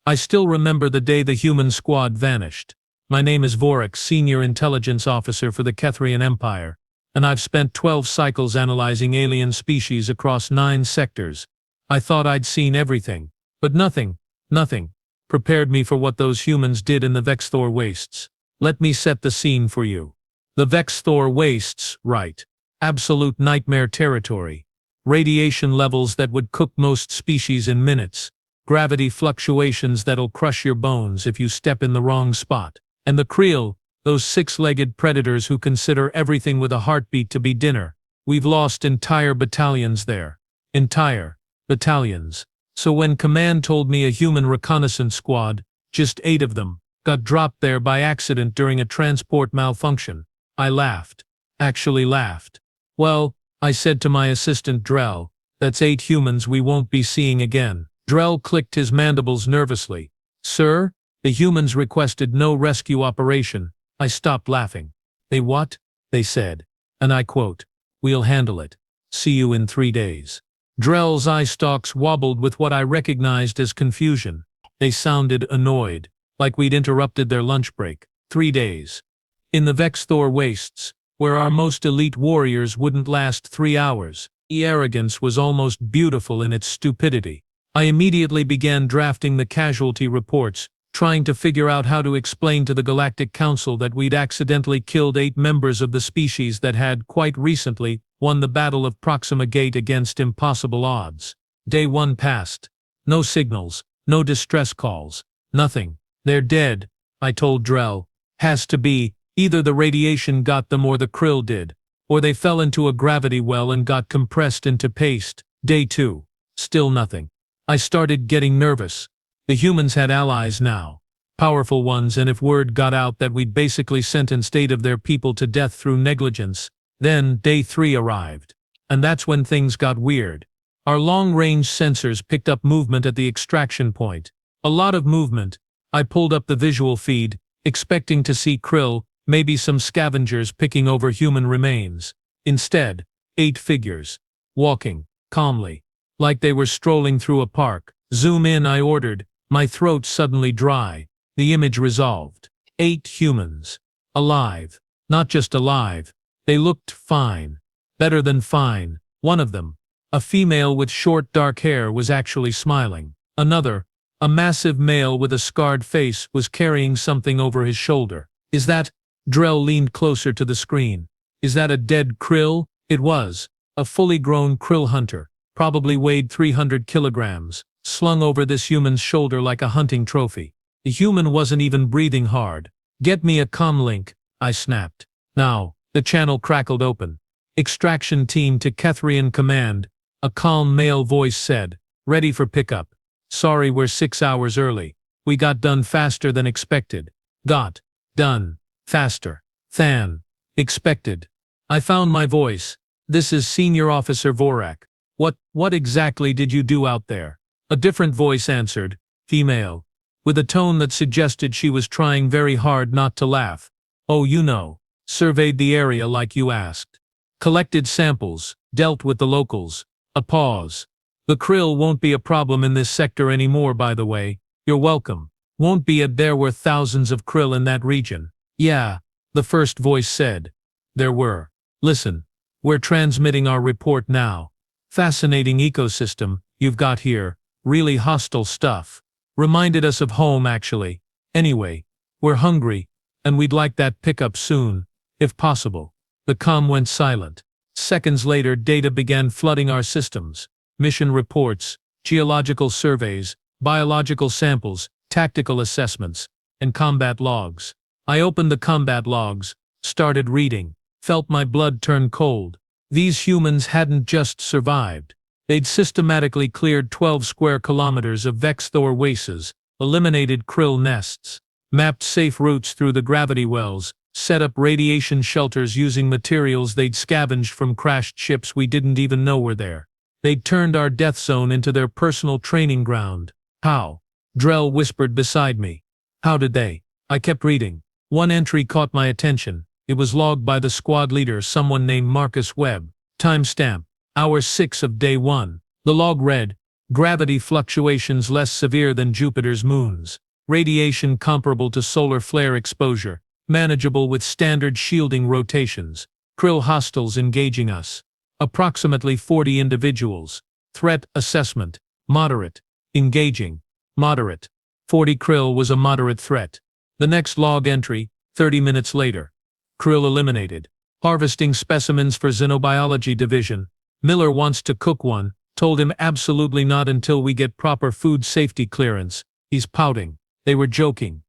I still remember the day the human squad vanished. My name is Vorak, Senior Intelligence Officer for the Kethrian Empire, and I've spent 12 cycles analyzing alien species across 9 sectors. I thought I'd seen everything, but nothing prepared me for what those humans did in the Vex'thor wastes. Let me set the scene for you. The Vex'thor wastes, right. Absolute nightmare territory. Radiation levels that would cook most species in minutes. Gravity fluctuations that'll crush your bones if you step in the wrong spot. And the Kryll, those 6-legged predators who consider everything with a heartbeat to be dinner. We've lost entire battalions there. Entire battalions. So when Command told me a human reconnaissance squad, just 8 of them, got dropped there by accident during a transport malfunction, I laughed. Actually laughed. Well, I said to my assistant Drell, that's 8 humans we won't be seeing again. Drell clicked his mandibles nervously. Sir, the humans requested no rescue operation. I stopped laughing. They what? They said. And I quote, we'll handle it. See you in 3 days. Drell's eye stalks wobbled with what I recognized as confusion. They sounded annoyed, like we'd interrupted their lunch break. 3 days. In the Vex'thor wastes, where our most elite warriors wouldn't last 3 hours, the arrogance was almost beautiful in its stupidity. I immediately began drafting the casualty reports, trying to figure out how to explain to the Galactic Council that we'd accidentally killed 8 members of the species that had, quite recently, won the Battle of Proxima Gate against impossible odds. Day 1 passed. No signals, no distress calls, nothing. They're dead, I told Drell. Has to be, either the radiation got them or the Kryll did, or they fell into a gravity well and got compressed into paste. Day 2. Still nothing. I started getting nervous. The humans had allies now. Powerful ones, and if word got out that we'd basically sentenced 8 of their people to death through negligence, then Day 3 arrived. And that's when things got weird. Our long-range sensors picked up movement at the extraction point. A lot of movement. I pulled up the visual feed, expecting to see Kryll, maybe some scavengers picking over human remains. Instead, 8 figures. Walking, calmly. Like they were strolling through a park. Zoom in, I ordered, my throat suddenly dry. The image resolved. 8 humans. Alive. Not just alive. They looked fine. Better than fine. One of them, a female with short dark hair, was actually smiling. Another, a massive male with a scarred face, was carrying something over his shoulder. Is that? Drell leaned closer to the screen. Is that a dead Kryll? It was. A fully grown Kryll hunter. Probably weighed 300 kilograms, slung over this human's shoulder like a hunting trophy. The human wasn't even breathing hard. Get me a comm link, I snapped. Now, the channel crackled open. Extraction team to Kethrian command, a calm male voice said. Ready for pickup. Sorry we're 6 hours early. We got done faster than expected. Got done faster than expected. I found my voice. This is Senior Officer Vorak. What exactly did you do out there? A different voice answered, female, with a tone that suggested she was trying very hard not to laugh. Oh, you know, surveyed the area like you asked. Collected samples, dealt with the locals. A pause. The Kryll won't be a problem in this sector anymore, by the way. You're welcome. Won't be a there were thousands of Kryll in that region. Yeah, the first voice said. There were. Listen, we're transmitting our report now. Fascinating ecosystem you've got here, really hostile stuff. Reminded us of home, actually. Anyway, we're hungry, and we'd like that pickup soon, if possible. The comm went silent. Seconds later, data began flooding our systems. Mission reports, geological surveys, biological samples, tactical assessments, and combat logs. I opened the combat logs, started reading, felt my blood turn cold. These humans hadn't just survived. They'd systematically cleared 12 square kilometers of Vex'thor wastes, eliminated Kryll nests, mapped safe routes through the gravity wells, set up radiation shelters using materials they'd scavenged from crashed ships we didn't even know were there. They'd turned our death zone into their personal training ground. How? Drell whispered beside me. How did they? I kept reading. One entry caught my attention. It was logged by the squad leader, someone named Marcus Webb. Timestamp, hour 6 of day 1. The log read, Gravity fluctuations less severe than Jupiter's moons. Radiation comparable to solar flare exposure, manageable with standard shielding rotations. Kryll hostiles engaging us. Approximately 40 individuals. Threat assessment. Moderate. Engaging. Moderate. 40 Kryll was a moderate threat. The next log entry, 30 minutes later. Kryll eliminated. Harvesting specimens for Xenobiology Division. Miller wants to cook one, told him absolutely not until we get proper food safety clearance. He's pouting. They were joking.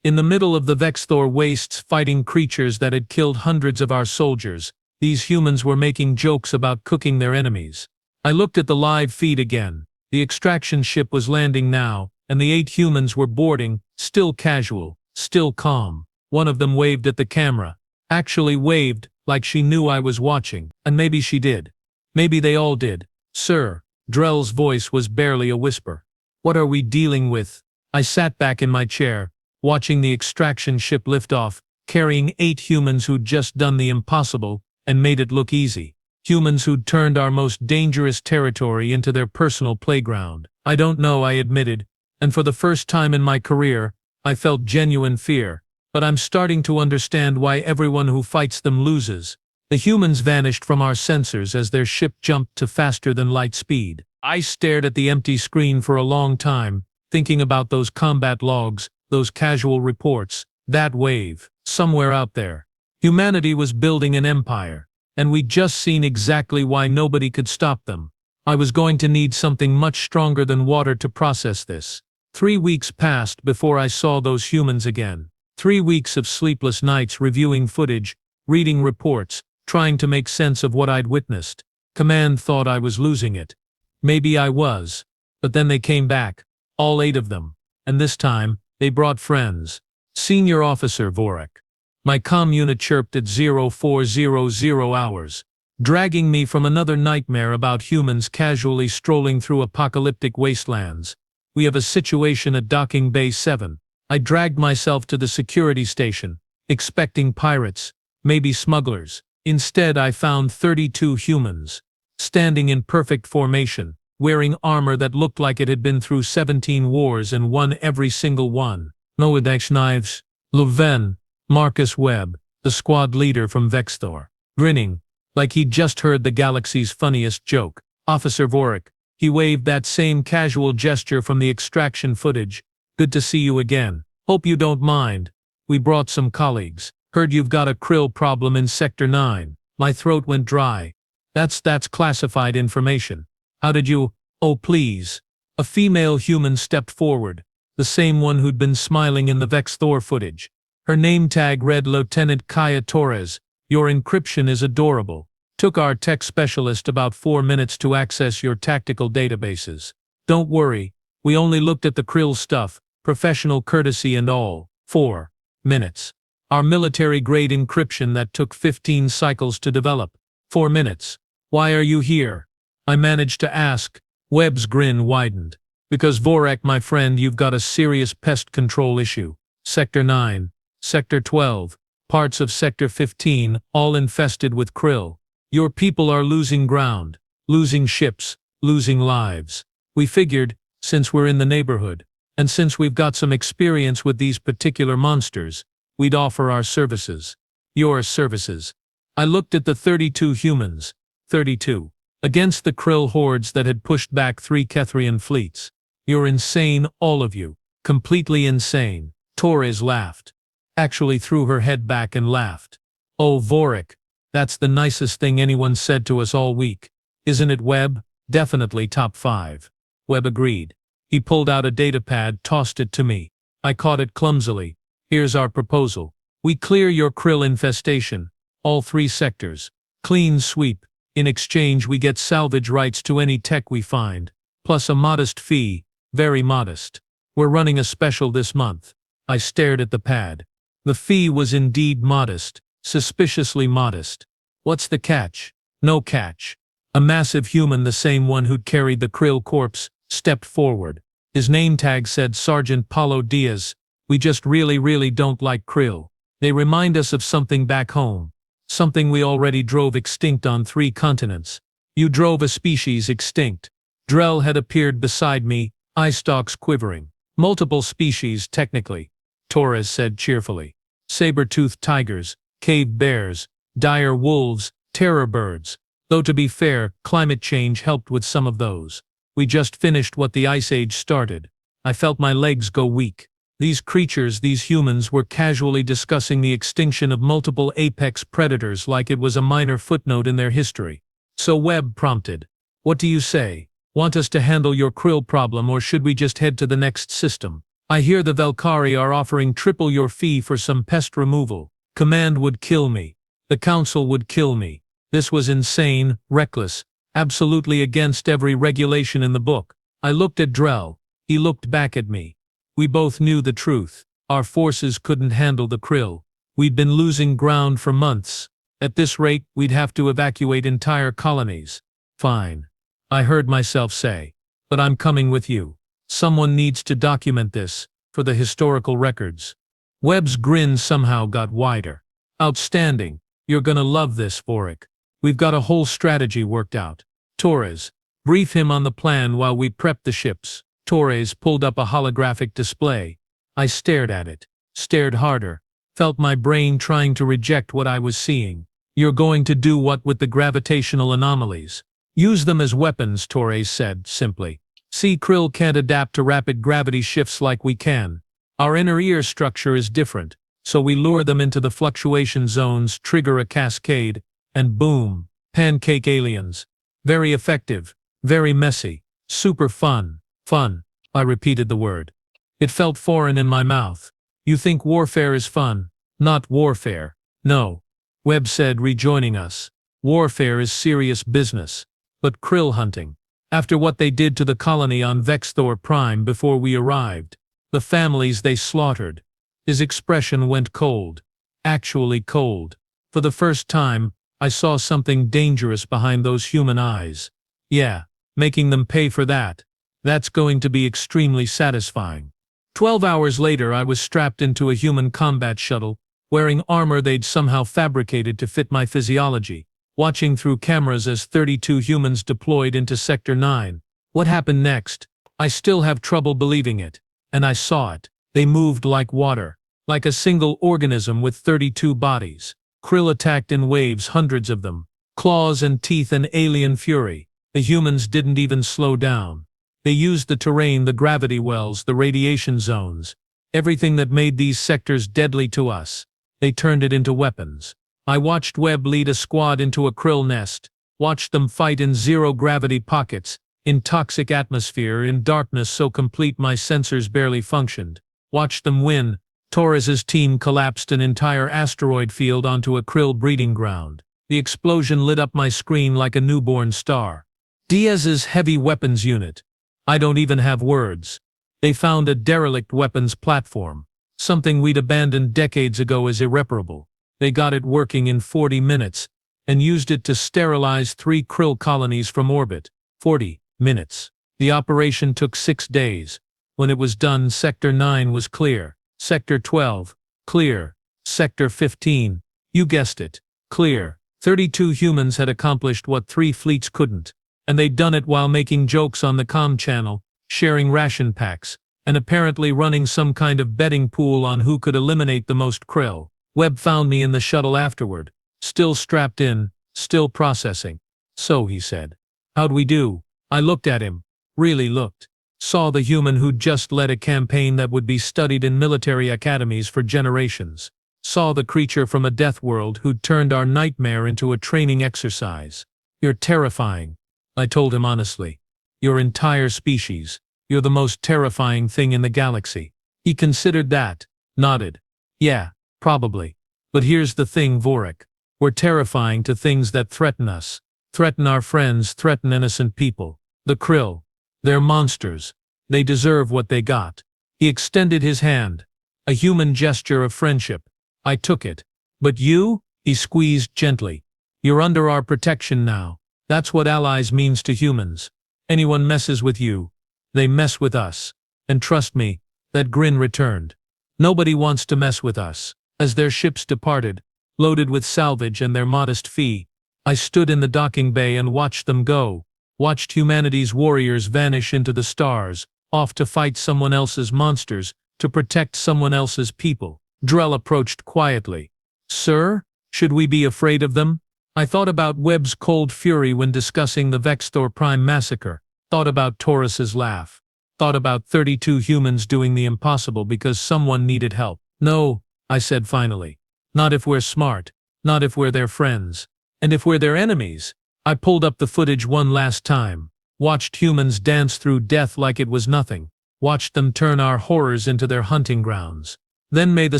In the middle of the Vex'thor wastes fighting creatures that had killed hundreds of our soldiers, these humans were making jokes about cooking their enemies. I looked at the live feed again. The extraction ship was landing now, and the 8 humans were boarding, still casual, still calm. One of them waved at the camera. Actually waved, like she knew I was watching, and maybe she did. Maybe they all did. Sir, Drell's voice was barely a whisper. What are we dealing with? I sat back in my chair, watching the extraction ship lift off, carrying 8 humans who'd just done the impossible and made it look easy. Humans who'd turned our most dangerous territory into their personal playground. I don't know, I admitted, and for the first time in my career, I felt genuine fear. But I'm starting to understand why everyone who fights them loses. The humans vanished from our sensors as their ship jumped to faster than light speed. I stared at the empty screen for a long time, thinking about those combat logs, those casual reports, that wave, somewhere out there. Humanity was building an empire, and we'd just seen exactly why nobody could stop them. I was going to need something much stronger than water to process this. 3 weeks passed before I saw those humans again. 3 weeks of sleepless nights reviewing footage, reading reports, trying to make sense of what I'd witnessed. Command thought I was losing it. Maybe I was. But then they came back. All 8 of them. And this time, they brought friends. Senior Officer Vorak. My comm unit chirped at 0400 hours, dragging me from another nightmare about humans casually strolling through apocalyptic wastelands. We have a situation at Docking Bay 7. I dragged myself to the security station, expecting pirates, maybe smugglers. Instead, I found 32 humans, standing in perfect formation, wearing armor that looked like it had been through 17 wars and won every single one. Noedex knives. Louvain, Marcus Webb, the squad leader from Vex'thor, grinning, like he'd just heard the galaxy's funniest joke. Officer Vorak. He waved that same casual gesture from the extraction footage. Good to see you again. Hope you don't mind. We brought some colleagues. Heard you've got a Kryll problem in Sector 9. My throat went dry. That's classified information. How did you— Oh please. A female human stepped forward, the same one who'd been smiling in the Vex'thor footage. Her name tag read Lieutenant Kaya Torres. Your encryption is adorable. Took our tech specialist about 4 minutes to access your tactical databases. Don't worry, we only looked at the Kryll stuff, professional courtesy and all. 4 minutes. Our military-grade encryption that took 15 cycles to develop. 4 minutes. Why are you here? I managed to ask. Webb's grin widened. Because Vorak, my friend, you've got a serious pest control issue. Sector 9, Sector 12, parts of Sector 15, all infested with Kryll. Your people are losing ground, losing ships, losing lives. We figured, since we're in the neighborhood, and since we've got some experience with these particular monsters, we'd offer our services. Your services. I looked at the 32 humans. 32. Against the Kryll hordes that had pushed back 3 Kethrian fleets. You're insane, all of you. Completely insane. Torres laughed. Actually threw her head back and laughed. Oh, Vorak. That's the nicest thing anyone said to us all week. Isn't it, Webb? Definitely top 5. Webb agreed. He pulled out a datapad, tossed it to me. I caught it clumsily. Here's our proposal. We clear your Kryll infestation. All 3 sectors. Clean sweep. In exchange we get salvage rights to any tech we find. Plus a modest fee. Very modest. We're running a special this month. I stared at the pad. The fee was indeed modest. Suspiciously modest. What's the catch? No catch. A massive human, the same one who'd carried the Kryll corpse, stepped forward. His name tag said Sergeant Paulo Diaz. We just really don't like Kryll. They remind us of something back home. Something we already drove extinct on 3 continents. You drove a species extinct. Drell had appeared beside me, eye stalks quivering. Multiple species, technically, Torres said cheerfully. Saber-toothed tigers, cave bears, dire wolves, terror birds. Though to be fair, climate change helped with some of those. We just finished what the Ice Age started. I felt my legs go weak. These creatures, these humans, were casually discussing the extinction of multiple apex predators like it was a minor footnote in their history. So Webb prompted, "What do you say? Want us to handle your Kryll problem, or should we just head to the next system? I hear the Valkyrie are offering triple your fee for some pest removal. Command would kill me. The Council would kill me." This was insane, reckless, absolutely against every regulation in the book. I looked at Drell. He looked back at me. We both knew the truth. Our forces couldn't handle the Kryll. We'd been losing ground for months. At this rate, we'd have to evacuate entire colonies. Fine, I heard myself say. But I'm coming with you. Someone needs to document this, for the historical records. Webb's grin somehow got wider. Outstanding. You're gonna love this, Vorak. We've got a whole strategy worked out. Torres, brief him on the plan while we prep the ships. Torres pulled up a holographic display. I stared at it, stared harder, felt my brain trying to reject what I was seeing. You're going to do what with the gravitational anomalies? Use them as weapons, Torres said, simply. See, Kryll can't adapt to rapid gravity shifts like we can. Our inner ear structure is different, so we lure them into the fluctuation zones, trigger a cascade, and boom, pancake aliens. Very effective, very messy, super fun. Fun. I repeated the word. It felt foreign in my mouth. You think warfare is fun? Not warfare. No. Webb said, rejoining us. Warfare is serious business. But Kryll hunting. After what they did to the colony on Vex'thor Prime before we arrived, the families they slaughtered. His expression went cold. Actually cold. For the first time, I saw something dangerous behind those human eyes. Yeah, making them pay for that. That's going to be extremely satisfying. 12 hours later, I was strapped into a human combat shuttle, wearing armor they'd somehow fabricated to fit my physiology, watching through cameras as 32 humans deployed into Sector 9. What happened next? I still have trouble believing it. And I saw it. They moved like water, like a single organism with 32 bodies. Kryll attacked in waves, hundreds of them. Claws and teeth and alien fury. The humans didn't even slow down. They used the terrain, the gravity wells, the radiation zones. Everything that made these sectors deadly to us. They turned it into weapons. I watched Webb lead a squad into a Kryll nest, watched them fight in zero-gravity pockets, in toxic atmosphere, in darkness so complete my sensors barely functioned. Watched them win. Torres's team collapsed an entire asteroid field onto a Kryll breeding ground. The explosion lit up my screen like a newborn star. Diaz's heavy weapons unit. I don't even have words. They found a derelict weapons platform. Something we'd abandoned decades ago as irreparable. They got it working in 40 minutes, and used it to sterilize 3 Kryll colonies from orbit. 40 minutes. The operation took 6 days. When it was done, Sector 9 was clear. Sector 12, clear. Sector 15, you guessed it, clear. 32 humans had accomplished what 3 fleets couldn't. And they'd done it while making jokes on the comm channel, sharing ration packs, and apparently running some kind of betting pool on who could eliminate the most Kryll. Webb found me in the shuttle afterward, still strapped in, still processing. So, he said. How'd we do? I looked at him, really looked. Saw the human who'd just led a campaign that would be studied in military academies for generations. Saw the creature from a death world who'd turned our nightmare into a training exercise. You're terrifying. I told him honestly. Your entire species. You're the most terrifying thing in the galaxy. He considered that, nodded. Yeah, probably. But here's the thing, Vorak. We're terrifying to things that threaten us. Threaten our friends, threaten innocent people. The Kryll. They're monsters. They deserve what they got. He extended his hand. A human gesture of friendship. I took it. But you? He squeezed gently. You're under our protection now. That's what allies means to humans. Anyone messes with you, they mess with us. And trust me, that grin returned. Nobody wants to mess with us. As their ships departed, loaded with salvage and their modest fee, I stood in the docking bay and watched them go. watched humanity's warriors vanish into the stars, off to fight someone else's monsters, to protect someone else's people. Drell approached quietly. "Sir, should we be afraid of them?" I thought about Webb's cold fury when discussing the Vex'thor Prime massacre, thought about Taurus's laugh, thought about 32 humans doing the impossible because someone needed help. "No," I said finally. "Not if we're smart, not if we're their friends. And if we're their enemies." I pulled up the footage one last time, watched humans dance through death like it was nothing, watched them turn our horrors into their hunting grounds. "Then may the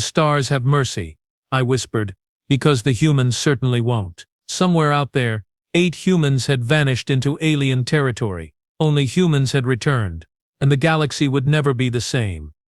stars have mercy," I whispered, "because the humans certainly won't." Somewhere out there, 8 humans had vanished into alien territory. Only humans had returned, and the galaxy would never be the same.